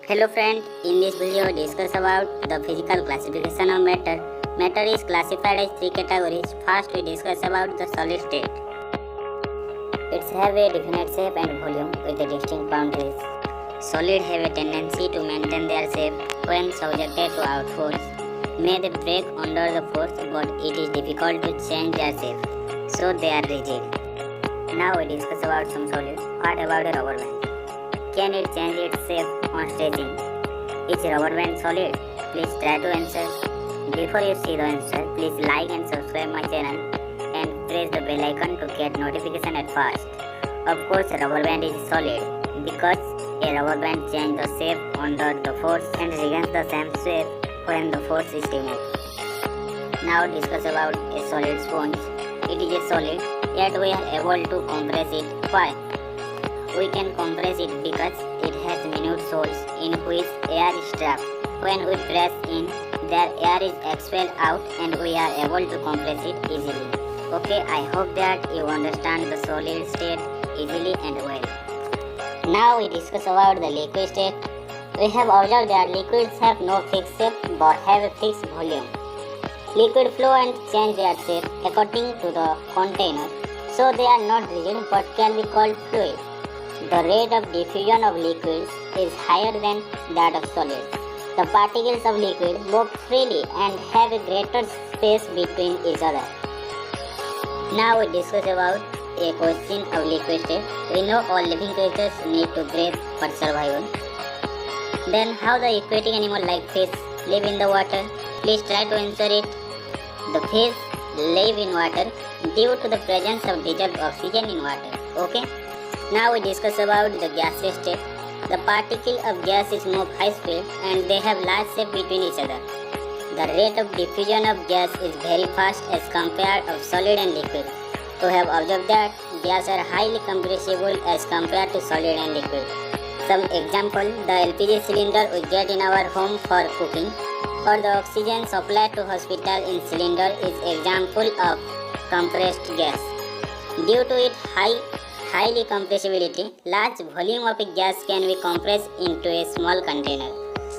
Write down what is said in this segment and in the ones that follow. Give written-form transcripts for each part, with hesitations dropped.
Hello friend, in this video discuss about the physical classification of matter. Matter is classified as three categories. First we discuss about the solid state. It have a definite shape and volume with the distinct boundaries. Solid have a tendency to maintain their shape when subjected to outforce. May they break under the force, but it is difficult to change their shape, so they are rigid. Now we discuss about some solids. What about a rubber band? Can it change its shape on stretching? Is rubber band solid? Please try to answer. Before you see the answer, please like and subscribe my channel and press the bell icon to get notification at first. Of course, rubber band is solid because a rubber band changes the shape under the force and regains the same shape when the force is removed. Now discuss about a solid sponge. It is a solid, yet we are able to compress it. Why? We can compress it because it has minute holes in which air is trapped. When we press in, their air is expelled out and we are able to compress it easily. Okay, I hope that you understand the solid state easily and well. Now we discuss about the liquid state. We have observed that liquids have no fixed shape but have a fixed volume. Liquid flow and change their shape according to the container, so they are not rigid but can be called fluid. The rate of diffusion of liquids is higher than that of solids. The particles of liquid move freely and have a greater space between each other. Now we discuss about a question of liquid state. We know all living creatures need to breathe for survival. Then how the aquatic animal like fish live in the water? Please try to answer it. The fish live in water due to the presence of dissolved oxygen in water. Okay? Now we discuss about the gaseous state. The particle of gas is move high speed and they have large shape between each other. The rate of diffusion of gas is very fast as compared of solid and liquid. We have observed that gas are highly compressible as compared to solid and liquid. Some example, the LPG cylinder we get in our home for cooking or the oxygen supplied to hospital in cylinder is example of compressed gas. Due to its highly compressibility, large volume of a gas can be compressed into a small container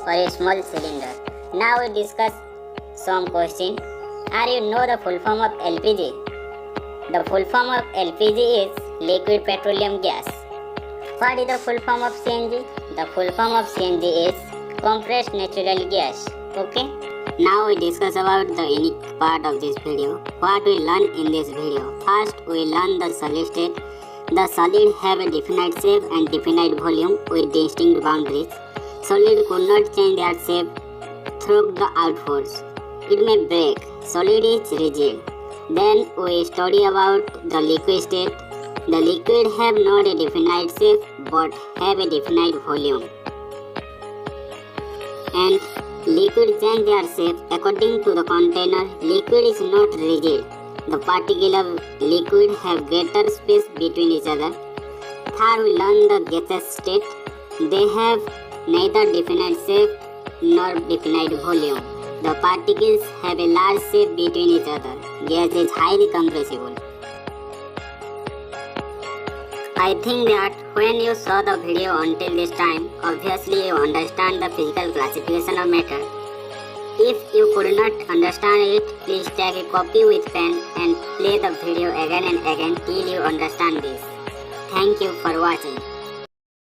or a small cylinder. Now we discuss some question. Are you know the full form of LPG? The full form of LPG is liquid petroleum gas. What is the full form of CNG? The full form of CNG is compressed natural gas. Okay? Now we discuss about the unique part of this video. What we learn in this video. First we learn the solid state. The solid have a definite shape and definite volume with distinct boundaries. Solid could not change their shape through the outforce. It may break. Solid is rigid. Then we study about the liquid state. The liquid have not a definite shape but have a definite volume. And liquid change their shape according to the container. Liquid is not rigid. The particles of liquid have greater space between each other. Third, we learn the gaseous state. They have neither definite shape nor definite volume. The particles have a large shape between each other. Gas is highly compressible. I think that when you saw the video until this time, obviously you understand the physical classification of matter. If you could not understand it, please take a copy with pen and play the video again and again till you understand this. Thank you for watching.